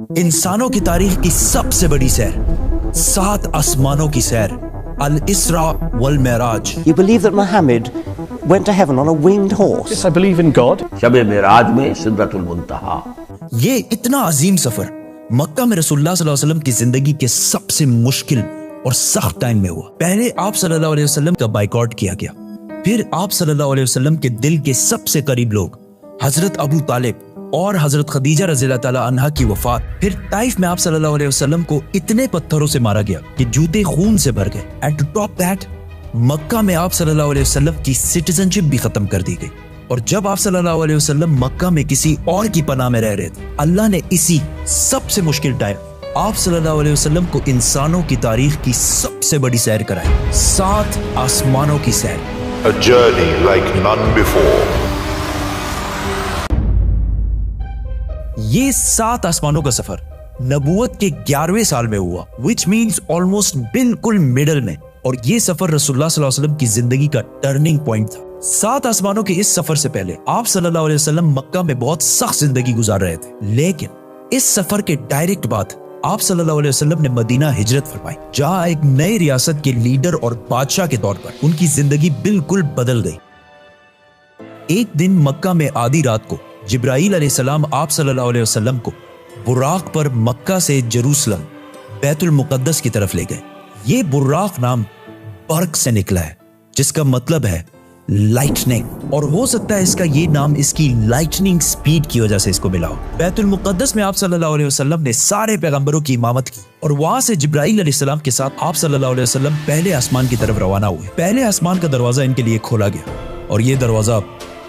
इंसानों की तारीख की सबसे बड़ी सैर, 7 आसमानों की सैर, अल-इस्रा वल Meraj. You believe that Muhammad went to heaven on a winged horse? Yes, I believe in God. शब मेराज में सिदरतुल मुंतहा। ये इतना अजीम सफर मक्का में रसूलुल्लाह सल्लल्लाहु अलैहि वसल्लम की जिंदगी के सबसे मुश्किल और सख्त टाइम में हुआ। पहले आप सल्लल्लाहु अलैहि वसल्लम का बाइकआउट किया गया, फिर आप सल्लल्लाहु अलैहि वसल्लम के दिल के सबसे करीब लोग हजरत अबू तालिब और हजरत खदीजा रज़ियल्लाहु ताला अन्हा की वफात, फिर ताइफ में आप सल्लल्लाहु अलैहि वसल्लम को इतने पत्थरों से मारा गया कि जूते खून से भर गए। एंड टू टॉप दैट, मक्का में आप सल्लल्लाहु अलैहि वसल्लम की सिटीजनशिप भी खत्म कर दी गई। और जब आप सल्लल्लाहु अलैहि वसल्लम मक्का में किसी और की पनाह में रह रहे थे, अल्लाह ने इसी सबसे मुश्किल टाइम आप सल्लल्लाहु अलैहि वसल्लम को इंसानों की तारीख की सबसे बड़ी सैर कराई, 7 आसमानों की सैर। A journey like none before. ये 7 आसमानों का सफर नबूवत के 11वें साल में हुआ, which means almost बिल्कुल मिडल में। और ये सफर रसूलुल्लाह सल्लल्लाहु अलैहि वसल्लम की जिंदगी का टर्निंग पॉइंट था। 7 आसमानों के इस सफर से पहले आप सल्लल्लाहु अलैहि वसल्लम मक्का में बहुत सख्त जिंदगी गुजार रहे थे, लेकिन इस सफर के डायरेक्ट बाद आप सल्लल्लाहु अलैहि वसल्लम ने मदीना हिजरत फरमाई, जहां एक नई रियासत के लीडर और बादशाह के तौर पर उनकी जिंदगी बिल्कुल बदल गई। एक दिन मक्का में आधी रात को जिब्राईल अलैहिस्सलाम आप सल्लल्लाहु अलैहि वसल्लम को बुराक पर मक्का से जेरूसलम बैतुल मुकद्दस की तरफ ले गए। ये बुराक नाम बर्क से निकला है, जिसका मतलब है लाइटनिंग, और हो सकता है इसका ये नाम इसकी लाइटनिंग स्पीड की वजह से इसको मिला हो। बैतुल मुकद्दस में आप सल्लल्लाहु अलैहि वसल्लम ने सारे पैगंबरों की इमामत की, और वहां से जिब्राईल अलैहिस्सलाम के साथ आप सल्लल्लाहु अलैहि वसल्लम पहले आसमान की तरफ रवाना हुए। पहले आसमान का दरवाजा इनके लिए खोला गया, और ये दरवाजा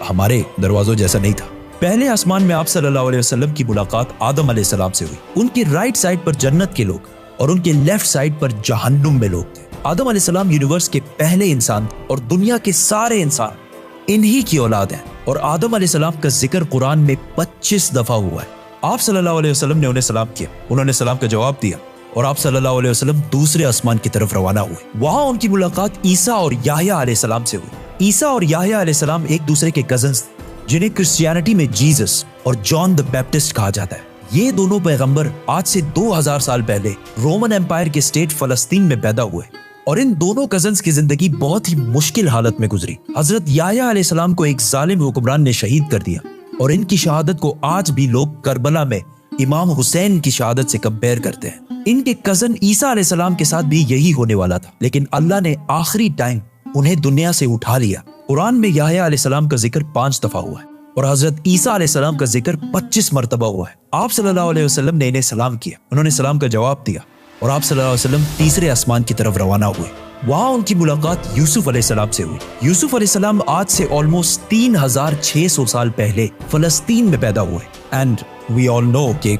हमारे दरवाजों जैसा नहीं था। पहले आसमान में आप सल्लल्लाहु अलैहि वसल्लम की मुलाकात आदम अलैहिस्सलाम से हुई। उनकी राइट साइड पर जन्नत के लोग और उनके लेफ्ट साइड पर जहन्नुम में लोग थे। आदम अलैहिस्सलाम यूनिवर्स के पहले इंसान और दुनिया के सारे इंसान इन्हीं की औलाद हैं, और आदम अलैहिस्सलाम का जिक्र कुरान में 25 दफा हुआ है। आप सल्लल्लाहु अलैहि वसल्लम ने उन्हें सलाम किया, उन्होंने सलाम का जवाब दिया, और आप सल्लल्लाहु अलैहि वसल्लम दूसरे आसमान की तरफ रवाना हुए। वहां उनकी मुलाकात ईसा और याह्या अलैहिस्सलाम से हुई। ईसा और याह्या अलैहिस्सलाम एक दूसरे के कजन्स, जिन्हें क्रिश्चियनिटी में जीसस और जॉन द बैप्टिस्ट कहा जाता है। ये दोनों पैगंबर आज से 2000 साल पहले रोमन एम्पायर के स्टेट फलस्तीन में पैदा हुए, और इन दोनों कजन्स की जिंदगी बहुत ही मुश्किल हालत में गुजरी। हजरत याह्या अलैहिस्सलाम को एक जालिम हुक्मरान ने शहीद कर दिया, और इनकी शहादत को आज भी लोग करबला में इमाम हुसैन की शहादत से कंपेयर करते हैं। इनके कजन ईसा अलैहिस्सलाम के साथ भी यही होने वाला था, लेकिन अल्लाह ने आखिरी टाइम उन्हें दुनिया से उठा लिया। कुरान में याह्या अलैहिस्सलाम का जिक्र 5 दफा हुआ है, और हजरत ईसा अलैहिस्सलाम का जिक्र 25 मरतबा हुआ है। आप सल्लल्लाहु अलैहि वसल्लम ने इन्हें सलाम किया, उन्होंने सलाम का जवाब दिया, और आप सल्लल्लाहु अलैहि वसल्लम तीसरे आसमान की तरफ रवाना हुए। वहां उनकी मुलाकात यूसुफ अलैहिस्सलाम से हुई। यूसुफ अलैहिस्सलाम आज से ऑलमोस्ट 3600 साल पहले फलस्तीन में पैदा हुए, एंड वी ऑल नो कि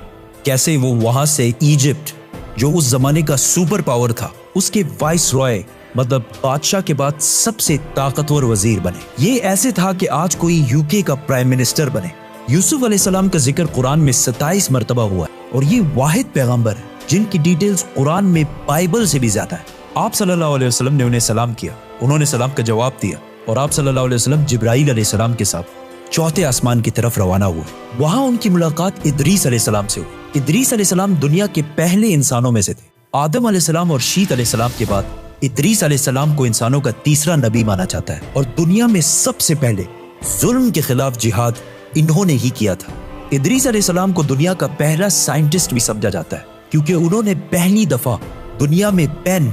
कैसे वो वहां से इजिप्ट, जो उस जमाने का सुपर पावर था, उसके वाइस रॉय मतलब बादशाह के बाद सबसे ताकतवर वजीर बने। ये ऐसे था कि आज कोई यूके का प्राइम मिनिस्टर बने। यूसुफ अलैहिस्सलाम का जिक्र कुरान में 27 मरतबा हुआ है, और ये वाहिद पैगंबर है जिनकी डिटेल्स कुरान में बाइबल से भी ज्यादा है। आप सल्लल्लाहु अलैहि वसल्लम ने उन्हें सलाम किया, उन्होंने सलाम का जवाब दिया, और आप सल्लल्लाहु अलैहि वसल्लम जिब्राईल अलैहिस्सलाम के साथ चौथे आसमान की तरफ रवाना हुए। वहां उनकी मुलाकात इदरीस अलैहिस्सलाम से हुई। इदरीस अलैहिस्सलाम दुनिया के पहले इंसानों में से थे। आदम अलैहिस्सलाम और शीत अलैहिस्सलाम के बाद इदरीस अलैहिस्सलाम को इंसानों का तीसरा नबी माना जाता है, और दुनिया में सबसे पहले जुल्म के खिलाफ जिहाद इन्होंने ही किया था। इदरीस अलैहिस्सलाम को दुनिया का पहला साइंटिस्ट भी समझा जाता है, क्योंकि उन्होंने पहली दफा दुनिया में पेन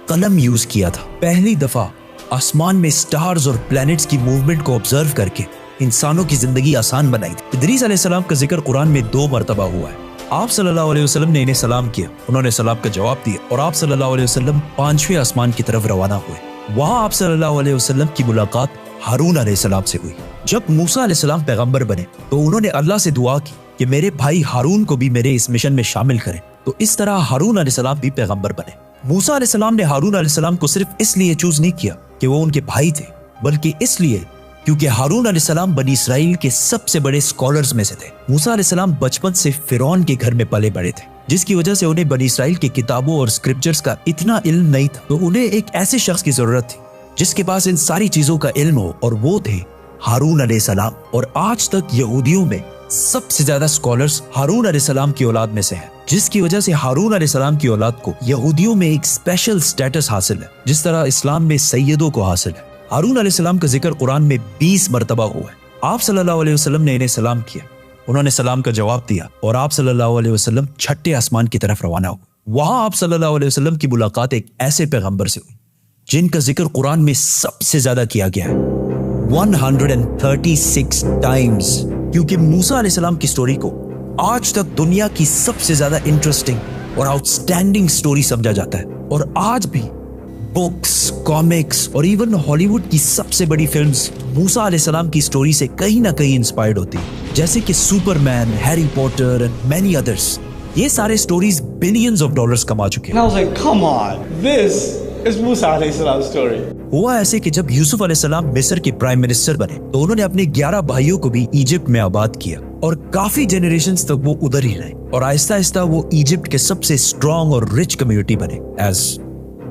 कलम यूज किया था। पहली दफा आसमान में स्टार्स और प्लैनेट्स की मूवमेंट को ऑब्जर्व करके इंसानों की जिंदगी आसान बनाई थी। इदरीस अलैहिस्सलाम का जिक्र कुरान में 2 मरतबा हुआ है। आप सल्लल्लाहु अलैहि वसल्लम ने इन्हें सलाम किया, उन्होंने सलाम का जवाब दिया, और आप सल्लल्लाहु अलैहि वसल्लम 5वें आसमान की तरफ रवाना हुए। वहां आप सल्लल्लाहु अलैहि वसल्लम की मुलाकात हारून अलैहिस्सलाम से हुई। जब मूसा अलैहिस्सलाम पैगंबर बने तो उन्होंने अल्लाह से दुआ की कि मेरे भाई हारून को भी मेरे इस मिशन में शामिल करें, तो इस तरह हारून अलैहिस्सलाम भी पैगंबर बने। मूसा अलैहिस्सलाम ने हारून अलैहिस्सलाम को सिर्फ इसलिए चूज नहीं किया कि वो उनके भाई थे, बल्कि इसलिए क्योंकि हारून अलैहिस्सलाम बनी इसराइल के सबसे बड़े स्कॉलर्स में से थे। मूसा अलैहिस्सलाम बचपन से फिरौन के घर में पले बड़े थे, जिसकी वजह से उन्हें बनी इसराइल की किताबों और स्क्रिप्चर्स का इतना इल्म नहीं था। तो उन्हें एक ऐसे शख्स की जरूरत थी जिसके पास इन सारी चीजों का इल्म हो, और वो थे हारून अलैहिस्सलाम। और आज तक यहूदियों में سب سے زیادہ اسکالرز ہارون علیہ السلام کی اولاد میں سے ہیں، جس کی وجہ سے ہارون علیہ السلام کی اولاد کو یہودیوں میں ایک اسپیشل سٹیٹس حاصل ہے، جس طرح اسلام میں سیدوں کو حاصل ہے۔ ہارون علیہ السلام کا ذکر قرآن میں 20 مرتبہ ہوا ہے۔ آپ صلی اللہ علیہ وسلم نے انہیں سلام کیا، انہوں نے سلام کا جواب دیا اور آپ صلی اللہ علیہ وسلم چھٹے آسمان کی طرف روانہ ہوئے۔ وہاں آپ صلی اللہ علیہ وسلم کی ملاقات ایک ایسے پیغمبر سے ہوئی جن کا ذکر قرآن میں سب سے زیادہ کیا گیا ہے، 136 ٹائمز، کیونکہ موسیٰ علیہ السلام کی سٹوری کو آج تک دنیا کی سب سے زیادہ انٹرسٹنگ اور آؤٹ اسٹینڈنگ سٹوری سمجھا جاتا ہے، اور آج بھی بکس، کامکس اور ایون ہالی ووڈ کی سب سے بڑی فلمز موسیٰ علیہ السلام کی سٹوری سے کہیں نہ کہیں انسپائرڈ ہوتی ہیں، جیسے کہ Superman, Harry Potter and many others. یہ سارے سٹوریز بلینز آف ڈالرز کما چکے ہیں۔ And I was like, come on, this is Musa alayhi salam's story. ہوا ایسے کہ جب یوسف علیہ السلام مصر کے پرائم منسٹر بنے تو انہوں نے اپنے 11 بھائیوں کو بھی ایجپٹ میں آباد کیا، اور کافی جنریشنز تک وہ ادھر ہی رہے، اور آہستہ آہستہ وہ ایجپٹ کے سب سے اسٹرانگ اور رچ کمیونٹی بنے ایز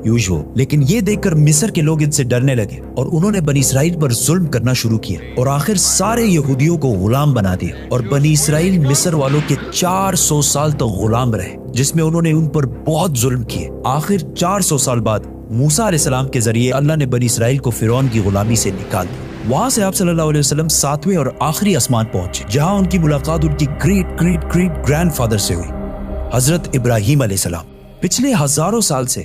یوزول۔ لیکن یہ دیکھ کر مصر کے لوگ ان سے ڈرنے لگے اور انہوں نے بنی اسرائیل پر ظلم کرنا شروع کیا، اور آخر سارے یہودیوں کو غلام بنا دیا، اور بنی اسرائیل مصر والوں کے 400 سال تک غلام رہے، جس میں انہوں نے ان پر بہت ظلم کیے۔ آخر 400 سال بعد موسیٰ علیہ السلام کے ذریعے اللہ نے بنی اسرائیل کو فرعون کی غلامی سے نکال دیا۔ وہاں سے آپ صلی اللہ علیہ وسلم 7ویں اور آخری آسمان پہنچے، جہاں ان کی ملاقات ان کی great great great grand father سے ہوئی، حضرت ابراہیم علیہ السلام۔ پچھلے ہزاروں سال سے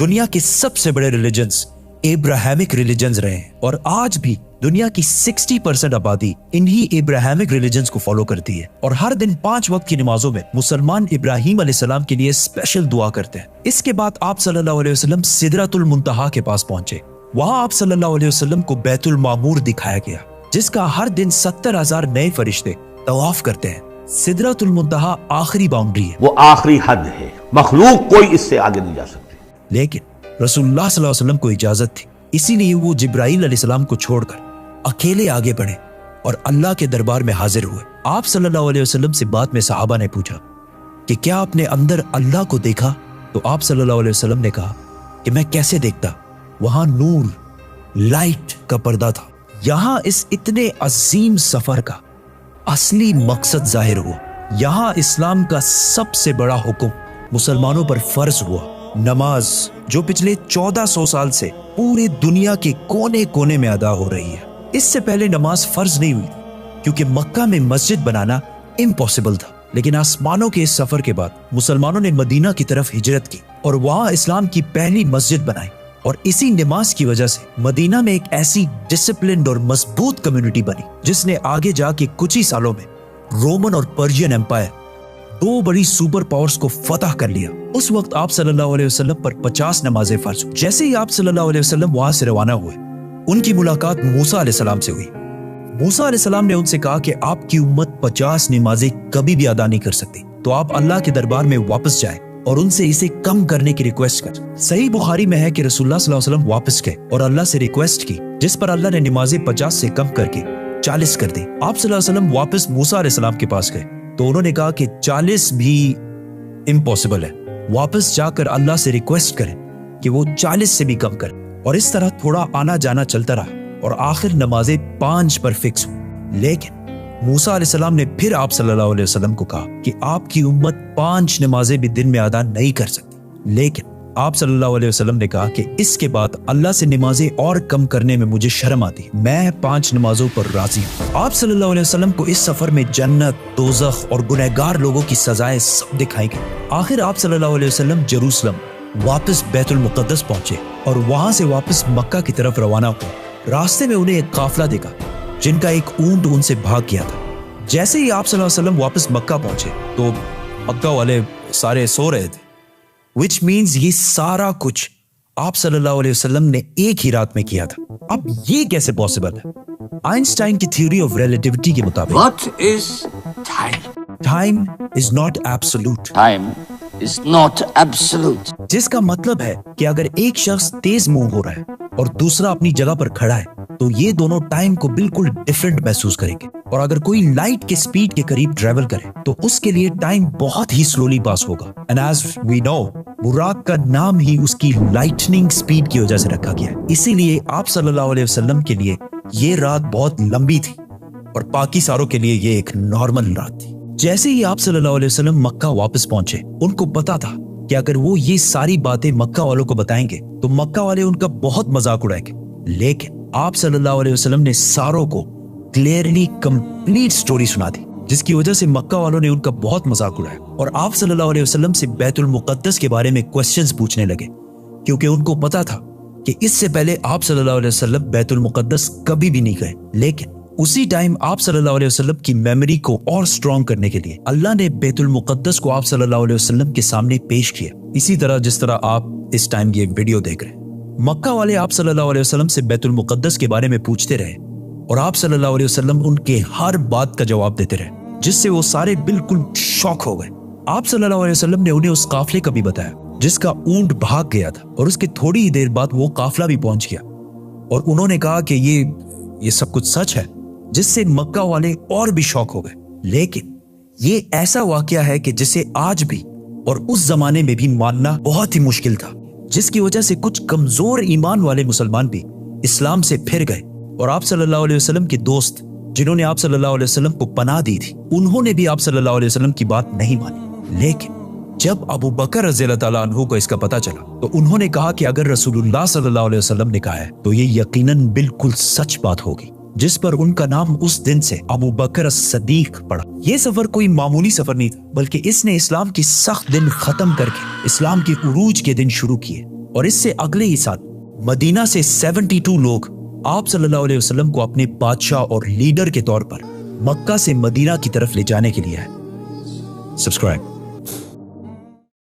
دنیا کے سب سے بڑے ریلیجنز ابراہیمک ریلیجنز رہے ہیں، اور آج بھی دنیا کی 60% آبادی انہی ابراہیمک ریلیجنز کو فالو کرتی ہے، اور ہر دن 5 وقت کی نمازوں میں مسلمان ابراہیم علیہ السلام کے لیے اسپیشل دعا کرتے ہیں۔ اس کے بعد آپ صلی اللہ علیہ وسلم سدرۃ المنتہا کے پاس پہنچے۔ وہاں آپ صلی اللہ علیہ وسلم کو بیت المعمور دکھایا گیا، جس کا ہر دن 70,000 نئے فرشتے طواف کرتے ہیں۔ سدرۃ المنتہا آخری باؤنڈری ہے، وہ آخری حد ہے، مخلوق کوئی اس سے آگے نہیں جا سکتی۔ لیکن رسول اللہ صلی اللہ علیہ وسلم کو اجازت تھی، اسی لیے وہ جبرائیل علیہ السلام کو چھوڑ کر اکیلے آگے بڑھے اور اللہ کے دربار میں حاضر ہوئے۔ آپ صلی اللہ علیہ وسلم سے بعد میں صحابہ نے پوچھا کہ کیا آپ نے اندر اللہ کو دیکھا؟ تو آپ صلی اللہ علیہ وسلم نے کہا کہ میں کیسے دیکھتا، وہاں نور، لائٹ کا پردہ تھا۔ یہاں اس اتنے عظیم سفر کا اصلی مقصد ظاہر ہوا۔ یہاں اسلام کا سب سے بڑا حکم مسلمانوں پر فرض ہوا، نماز، جو پچھلے 1400 سال سے پورے دنیا کے کونے کونے میں ادا ہو رہی ہے۔ اس سے پہلے نماز فرض نہیں ہوئی کیونکہ مکہ میں مسجد بنانا امپاسبل تھا، لیکن آسمانوں کے اس سفر کے بعد مسلمانوں نے مدینہ کی طرف ہجرت کی اور وہاں اسلام کی پہلی مسجد بنائی، اور اسی نماز کی وجہ سے مدینہ میں ایک ایسی ڈسپلنڈ اور مضبوط کمیونٹی بنی جس نے آگے جا کے کچھ ہی سالوں میں رومن اور پرشین ایمپائر، 2 بڑی سپر پاورز کو فتح کر لیا۔ اس وقت آپ صلی اللہ علیہ وسلم پر 50 نمازیں فرض ہوئی۔ جیسے ہی آپ صلی اللہ علیہ وسلم وہاں سے روانہ ہوئے، ان کی ملاقات موسیٰ علیہ السلام سے ہوئی۔ موسیٰ علیہ السلام نے ان سے کہا کہ آپ کی امت 50 نمازیں کبھی بھی ادا نہیں کر سکتی، تو آپ اللہ کے دربار میں واپس جائیں اور ان سے اسے کم کرنے کی ریکویسٹ کریں۔ صحیح بخاری میں ہے کہ رسول اللہ صلی اللہ علیہ وسلم واپس گئے اور اللہ سے ریکویسٹ کی، جس پر اللہ نے نمازیں 50 سے کم کر کے 40 کر دی۔ آپ صلی اللہ علیہ وسلم واپس موسیٰ علیہ السلام کے پاس گئے تو انہوں نے کہا کہ 40 بھی امپاسبل ہے، واپس جا کر اللہ سے ریکویسٹ کریں کہ وہ 40 سے بھی کم کریں، اور اس طرح تھوڑا آنا جانا چلتا رہا اور آخر نمازیں 5 پر فکس ہوئی۔ لیکن موسیٰ علیہ السلام نے پھر آپ صلی اللہ علیہ وسلم کو کہا کہ آپ کی امت 5 نمازیں بھی دن میں ادا نہیں کر سکتی، لیکن آپ صلی اللہ علیہ وسلم نے کہا کہ اس کے بعد اللہ سے نمازیں اور کم کرنے میں مجھے شرم آتی ہے، میں 5 نمازوں پر راضی ہوں۔ آپ صلی اللہ علیہ وسلم کو اس سفر میں جنت، دوزخ اور گنہگار لوگوں کی سزائیں سب دکھائی گئی۔ آخر آپ صلی اللہ علیہ وسلم جروسلم واپس بیت المقدس پہنچے اور وہاں سے واپس مکہ کی طرف روانہ ہوئے۔ راستے میں انہیں ایک قافلہ دیکھا جن کا ایک اونٹ ان سے بھاگ گیا تھا۔ جیسے ہی آپ صلی اللہ علیہ وسلم واپس مکہ پہنچے تو مکہ والے سارے سو رہے تھے، which means یہ سارا کچھ آپ صلی اللہ علیہ وسلم نے ایک ہی رات میں کیا تھا۔ اب یہ کیسے پاسبل ہے؟ آئنسٹائن کی تھیوری آف ریلیٹیوٹی کے مطابق What is time? Time is not absolute, Time is not absolute. جس کا مطلب ہے کہ اگر ایک شخص تیز موو ہو رہا ہے اور دوسرا اپنی جگہ پر کھڑا ہے تو یہ دونوں ٹائم کو بالکل ڈیفرنٹ محسوس کریں گے، اور اگر کوئی لائٹ کے سپیڈ کے قریب ٹریول کرے تو اس کے لیے ٹائم بہت ہی سلولی پاس ہوگا۔ And as we know، Buraq کا نام ہی اس کی لائٹننگ سپیڈ کی وجہ سے رکھا گیا ہے، اسی لیے آپ صلی اللہ علیہ وسلم کے لیے یہ رات بہت لمبی تھی، और बाकी सारों के लिए ये एक नॉर्मल रात थी। जैसे ही आप सल्लल्लाहु अलैहि वसल्लम मक्का वापस पहुंचे, उनको पता था कि अगर वो ये सारी बातें मक्का वालों को बताएंगे तो मक्का वाले उनका बहुत मजाक उड़ाएंगे। लेकिन आप सल्लल्लाहु अलैहि वसल्लम ने सारों को क्लियरली कंप्लीट स्टोरी सुना दी, जिसकी वजह से मक्का वालों ने उनका बहुत मजाक उड़ाया और आप सल्लल्लाहु अलैहि वसल्लम से बैतुल मुक़द्दस के बारे में क्वेश्चंस पूछने लगे, क्योंकि उनको पता था कि इससे पहले आप सल्लल्लाहु अलैहि वसल्लम बैतुल मुक़द्दस कभी भी नहीं गए। लेकिन उसी टाइम आप सल्लल्लाहु अलैहि वसल्लम की मेमोरी को और स्ट्रॉन्ग करने के लिए अल्लाह ने बैतुल मुक़द्दस को आप सल्लल्लाहु अलैहि वसल्लम के सामने पेश किया, इसी तरह जिस तरह आप इस टाइम ये वीडियो देख रहे हैं। मक्का वाले आप सल्लल्लाहु अलैहि वसल्लम से बैतुल मुक़द्दस के बारे में पूछते रहे और आप सल्लल्लाहु अलैहि वसल्लम उनके हर बात का जवाब देते रहे, जिससे वो सारे बिल्कुल शॉक हो गए। आप सल्लल्लाहु अलैहि वसल्लम ने उन्हें उस काफले का भी बताया जिसका ऊंट भाग गया था और उसके थोड़ी ही देर बाद वो काफला भी पहुंच गया, और उन्होंने कहा कि ये सब कुछ सच है, जिससे मक्का वाले और भी शॉक हो गए। लेकिन ये ऐसा वाकया है कि जिसे आज भी और उस जमाने में भी मानना बहुत ही मुश्किल था, जिसकी वजह से कुछ कमजोर ईमान वाले मुसलमान भी इस्लाम से फिर गए और आप सल्लल्लाहु अलैहि वसल्लम के दोस्त जिन्होंने आप सल्लल्लाहु अलैहि वसल्लम को पनाह दी थी, उन्होंने भी आप सल्लल्लाहु अलैहि वसल्लम की बात नहीं मानी। लेकिन जब अबू बकर रज़ियल्लाहु ताला अन्हु को इसका पता चला तो उन्होंने कहा कि अगर रसूलुल्लाह सल्लल्लाहु अलैहि वसल्लम ने कहा है तो ये यकीनन बिल्कुल सच बात होगी, जिस पर उनका नाम उस दिन से अबू बकर सदीक पड़ा। ये सफर कोई मामूली सफर नहीं था, बल्कि इसने इस्लाम की सख्त दिन खत्म करके इस्लाम के उरूज के दिन शुरू किए, और इससे अगले ही साल मदीना से 72 लोग आप सल्लल्लाहु अलैहि वसल्लम को अपने बादशाह और लीडर के तौर पर मक्का से मदीना की तरफ ले जाने के लिए आए। सब्सक्राइब।